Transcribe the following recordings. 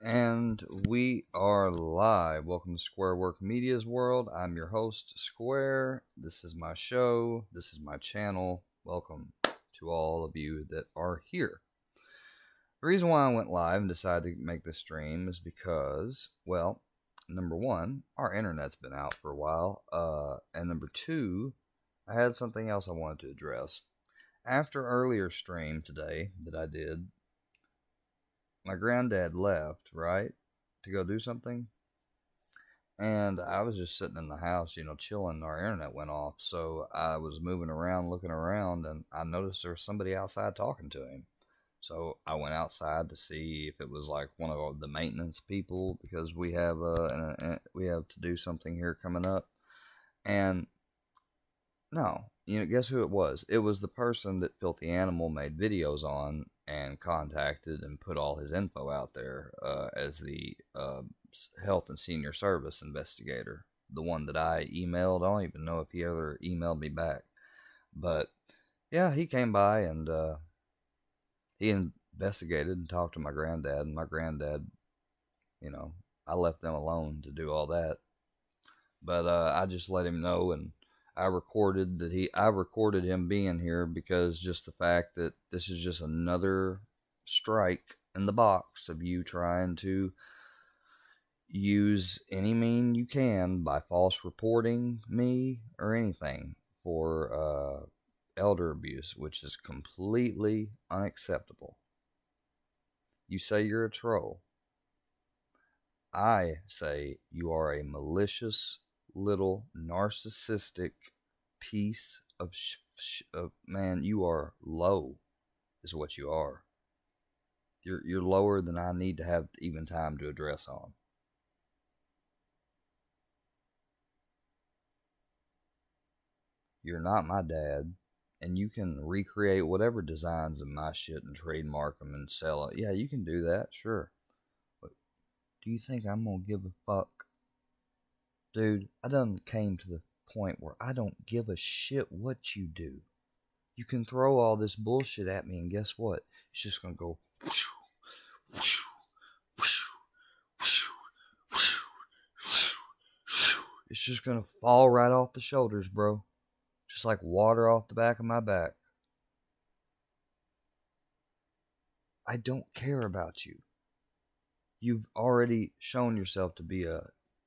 And we are live. Welcome to Square Work Media's world. I'm your host, Square. This is my show. This is my channel. Welcome to all of you that are here. The reason why I went live and decided to make this stream is because, well, number one, our internet's been out for a while. And number two, I had something else I wanted to address. After earlier stream today that I did, my granddad left, right, to go do something. And I was just sitting in the house, chilling. Our internet went off. So I was moving around, looking around, and I noticed there was somebody outside talking to him. So I went outside to see if it was like one of the maintenance people because we have to do something here coming up. And no, guess who it was? It was the person that Filthy Animal made videos on and contacted and put all his info out there as the health and senior service investigator. The one that I emailed. I don't even know if he ever emailed me back. But yeah, he came by and he investigated and talked to my granddad. And my granddad, you know, I left them alone to do all that. But I just let him know, and I recorded him being here because just the fact that this is just another strike in the box of you trying to use any mean you can by false reporting me or anything for elder abuse, which is completely unacceptable. You say you're a troll. I say you are a malicious little narcissistic piece of man. You are low, is what you are. You're lower than I need to have even time to address on. You're not my dad, and you can recreate whatever designs of my shit and trademark them and sell it. Yeah, you can do that, sure. But do you think I'm gonna give a fuck? Dude, I done came to the point where I don't give a shit what you do. You can throw all this bullshit at me, and guess what? It's just gonna go. It's just gonna fall right off the shoulders, bro. Just like water off the back of my back. I don't care about you. You've already shown yourself to be a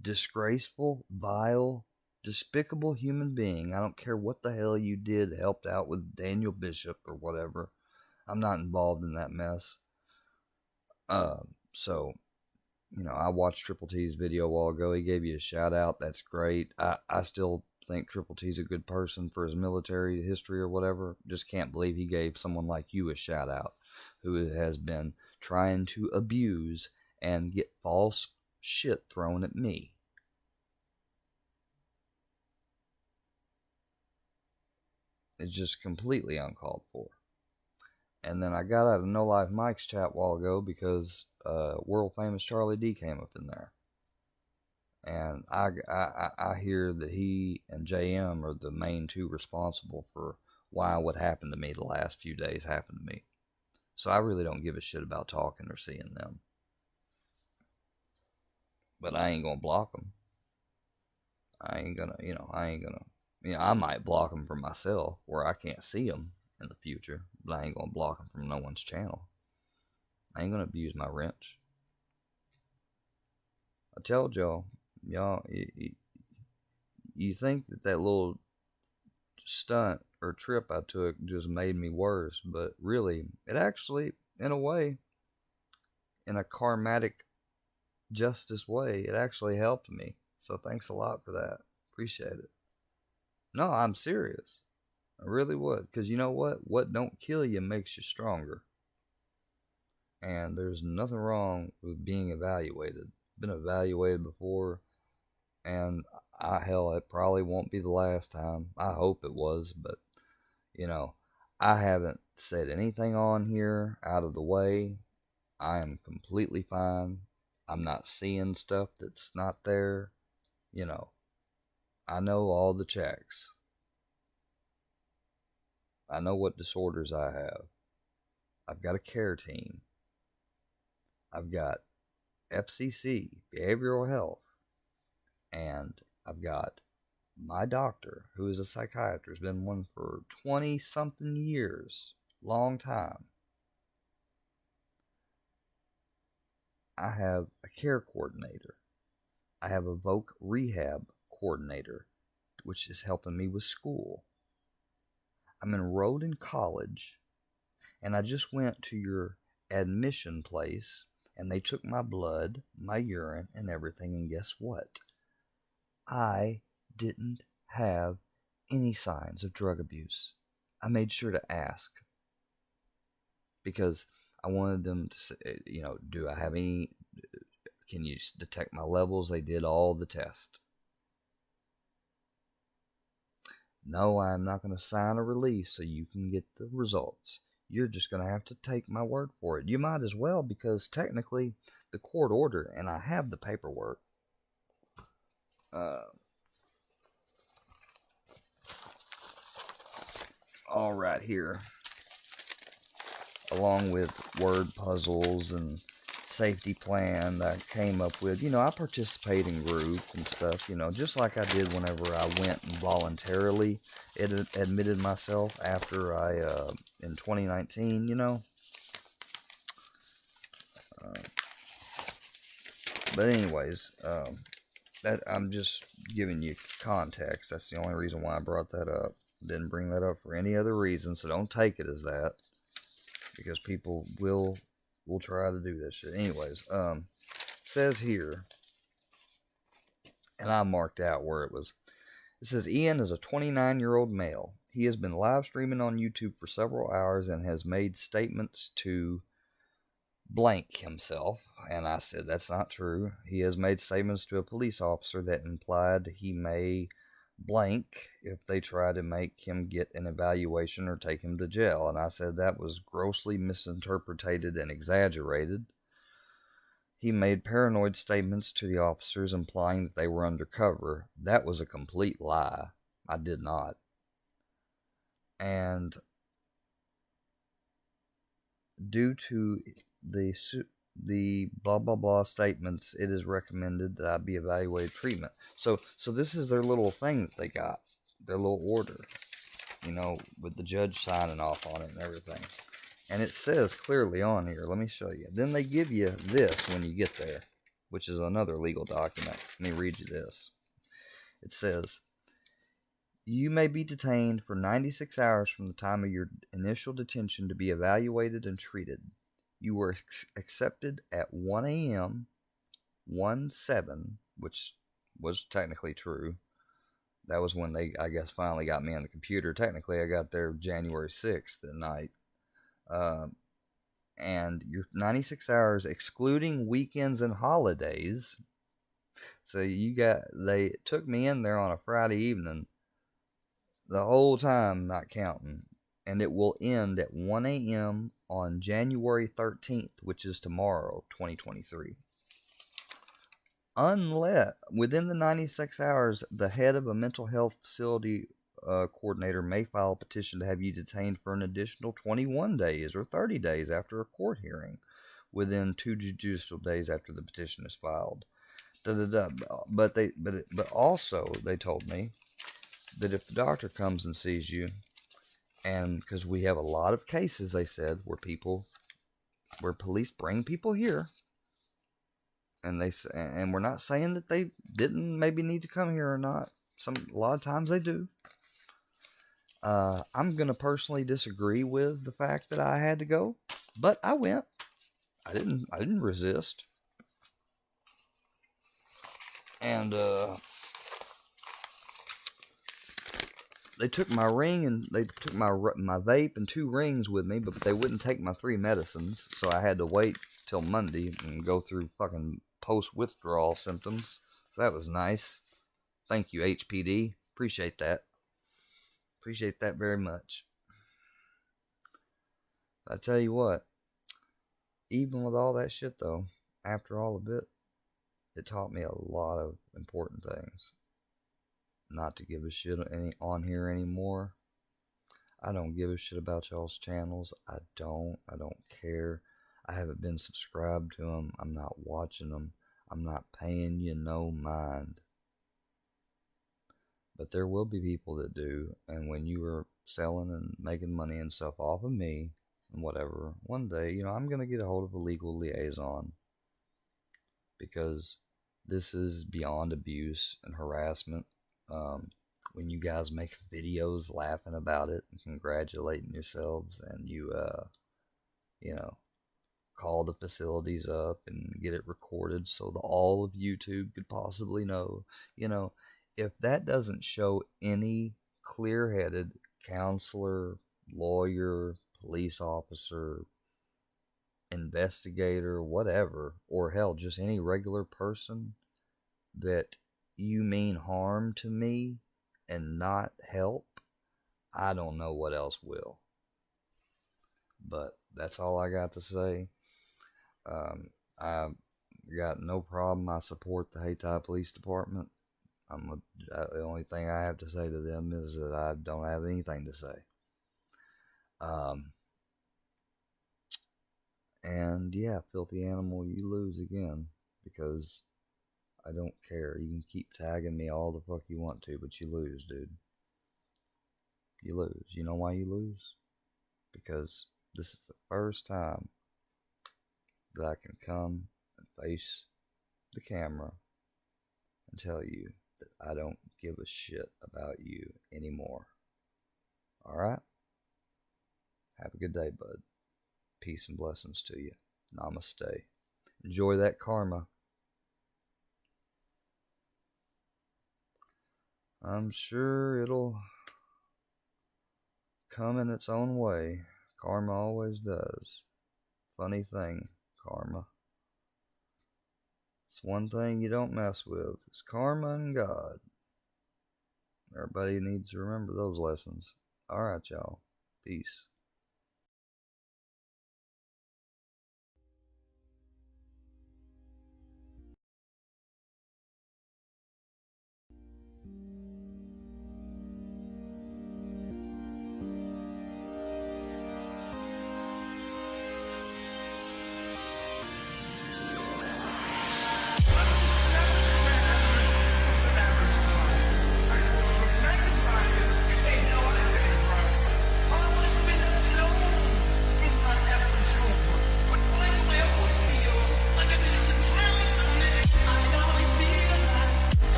disgraceful, vile, despicable human being. I don't care what the hell you did, helped out with Daniel Bishop or whatever. I'm not involved in that mess. So, I watched Triple T's video a while ago. He gave you a shout out. That's great. I still think Triple T's a good person for his military history or whatever. Just can't believe he gave someone like you a shout out who has been trying to abuse and get false shit thrown at me. It's just completely uncalled for. And then I got out of No Life Mike's chat a while ago because world famous Charlie D came up in there. And I hear that he and JM are the main two responsible for why what happened to me the last few days happened to me. So I really don't give a shit about talking or seeing them. But I ain't gonna block them. I might block them for myself where I can't see them in the future, but I ain't gonna block them from no one's channel. I ain't gonna abuse my wrench. I told y'all, you think that little stunt or trip I took just made me worse, but really, it actually, in a way, in a karmatic justice way, it actually helped me. So thanks a lot for that. Appreciate it. No, I'm serious. I really would. Because you know what? What don't kill you makes you stronger. And there's nothing wrong with being evaluated. Been evaluated before, and hell, it probably won't be the last time. I hope it was, but you know, I haven't said anything on here out of the way. I am completely fine. I'm not seeing stuff that's not there. You know, I know all the checks. I know what disorders I have. I've got a care team. I've got FCC, behavioral health, and I've got my doctor, who is a psychiatrist, been one for 20 something years, long time. I have a care coordinator. I have a voc rehab coordinator, which is helping me with school. I'm enrolled in college, and I just went to your admission place, and they took my blood, my urine, and everything, and guess what? I didn't have any signs of drug abuse. I made sure to ask because I wanted them to say, do I have any, can you detect my levels? They did all the tests. No, I'm not going to sign a release so you can get the results. You're just going to have to take my word for it. You might as well, because technically the court ordered, and I have the paperwork. All right here, along with word puzzles and safety plan that I came up with. I participate in group and stuff, just like I did whenever I went and voluntarily admitted myself after in 2019, But anyways, that I'm just giving you context. That's the only reason why I brought that up. Didn't bring that up for any other reason, so don't take it as that, because people will try to do this shit. Anyways, says here, and I marked out where it was. It says Ian is a 29-year-old male. He has been live streaming on YouTube for several hours and has made statements to blank himself. And I said that's not true. He has made statements to a police officer that implied he may blank if they try to make him get an evaluation or take him to jail. And I said that was grossly misinterpreted and exaggerated. He made paranoid statements to the officers implying that they were undercover. That was a complete lie. I did not. And due to the blah blah blah statements, it is recommended that I be evaluated treatment. So this is their little thing that they got, their little order, with the judge signing off on it and everything. And it says clearly on here, let me show you. Then they give you this when you get there, which is another legal document. Let me read you this. It says, you may be detained for 96 hours from the time of your initial detention to be evaluated and treated. You were accepted at 1 a.m., 1/7, which was technically true. That was when they, I guess, finally got me on the computer. Technically, I got there January 6th at night. And your 96 hours excluding weekends and holidays. So they took me in there on a Friday evening, the whole time not counting, and it will end at 1 a.m. on January 13th, which is tomorrow, 2023. Unless within the 96 hours, the head of a mental health facility coordinator may file a petition to have you detained for an additional 21 days or 30 days after a court hearing, within 2 judicial days after the petition is filed. But also they told me that if the doctor comes and sees you, and because we have a lot of cases, they said, where police bring people here, and we're not saying that they didn't maybe need to come here or not. A lot of times they do. I'm going to personally disagree with the fact that I had to go, but I went. I didn't resist. And they took my ring, and they took my vape and 2 rings with me, but they wouldn't take my 3 medicines, so I had to wait till Monday and go through fucking post-withdrawal symptoms. So that was nice. Thank you, HPD. Appreciate that. Appreciate that very much. I tell you what, even with all that shit though, after all of it, it taught me a lot of important things. Not to give a shit on here anymore. I don't give a shit about y'all's channels. I don't care. I haven't been subscribed to them. I'm not watching them. I'm not paying you no mind. But there will be people that do. And when you are selling and making money and stuff off of me and whatever, one day, I'm going to get a hold of a legal liaison, because this is beyond abuse and harassment. When you guys make videos laughing about it and congratulating yourselves, and you know, call the facilities up and get it recorded so that all of YouTube could possibly know, if that doesn't show any clear-headed counselor, lawyer, police officer, investigator, whatever, or hell, just any regular person, that you mean harm to me and not help, I don't know what else will. But that's all I got to say. I got no problem. I support the Hayti Police Department. The only thing I have to say to them is that I don't have anything to say. And yeah, filthy animal, you lose again, because I don't care. You can keep tagging me all the fuck you want to, but you lose, dude. You lose. You know why you lose? Because this is the first time that I can come and face the camera and tell you that I don't give a shit about you anymore. Alright? Have a good day, bud. Peace and blessings to you. Namaste. Enjoy that karma. I'm sure it'll come in its own way. Karma always does. Funny thing, karma. It's one thing you don't mess with. It's karma and God. Everybody needs to remember those lessons. Alright, y'all. Peace.